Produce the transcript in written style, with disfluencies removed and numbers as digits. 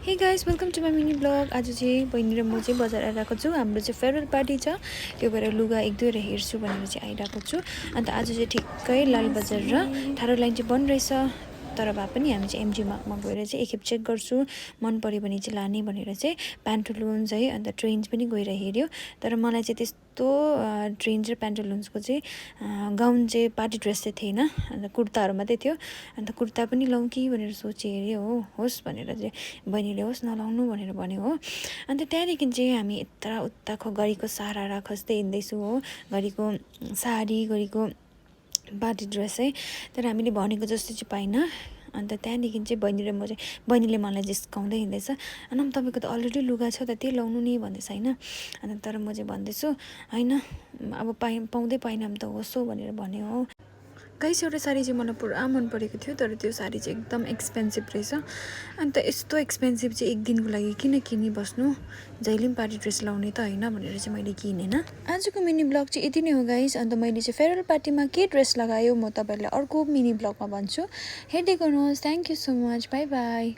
हे guys welcome to my mini blog. आज चाहिँ बहिनी र म चाहिँ बजार आइरहेको छु। हाम्रो चाहिँ फेयरवेल पार्टी छ, त्यो भएर लुगा एक दुईवटा हेर्छु भनेर चाहिँ आइरहेको छु। अन्त आज चाहिँ ठिक्कै लाल बजार र ठाडो लाइन चाहिँ बन्द रहेछ, तर भए पनि हामी चाहिँ एमजी मार्कमा गएर चाहिँ एकखेप चेक गर्छु, मन पऱ्यो भने चाहिँ लाने भनेर चाहिँ प्यान्टलुन्स है अन्त ट्रेन्ड्स पनि गएर हेऱ्यो। तर मलाई चाहिँ त्यस्तो ट्रेन्ड्स र प्यान्टलुन्सको चाहिँ गाउन चाहिँ पार्टी ड्रेस चाहिँ थिएन, अन्त कुर्ताहरू मात्रै थियो। अन्त कुर्ता पनि लाउँ कि भनेर सोचेँ, हेरेँ हो होस् भनेर चाहिँ बहिनीले होस् नलाउनु भनेर भन्यो हो। अन्त त्यहाँदेखि चाहिँ हामी यता उता घडीको सहारा खोज्दै हिँड्दैछु हो, घडीको साडी घडीको पार्टी ड्रेस है। तर हामीले भनेको जस्तो चाहिँ पाइनँ। अन्त त्यहाँदेखि चाहिँ बहिनीले मलाई जिस्काउँदै हिँड्दैछ, अनि तपाईँको त अलरेडी लुगा छ त त्यही लाउनु नि भन्दैछ होइन। अन्त तर म चाहिँ भन्दैछु होइन, अब पाउँदै पाइनँ भने त होस् हो भनेर भन्यो हो। गाइस एउटा साडी चाहिँ मलाई पुरा मन परेको थियो, तर त्यो साडी चाहिँ एकदम एक्सपेन्सिभ रहेछ। अन्त यस्तो एक्सपेन्सिभ चाहिँ एक दिनको लागि किन किनिबस्नु, जहिले पनि पार्टी ड्रेस लाउने त होइन भनेर चाहिँ मैले किनेन। आजको मिनी ब्लग चाहिँ यति नै हो गाइस। अन्त मैले चाहिँ फेयरवेल पार्टीमा के ड्रेस लगायो म तपाईँहरूलाई अर्को मिनी ब्लगमा भन्छु, हेर्दै गर्नुहोस्। Thank you so much, by by.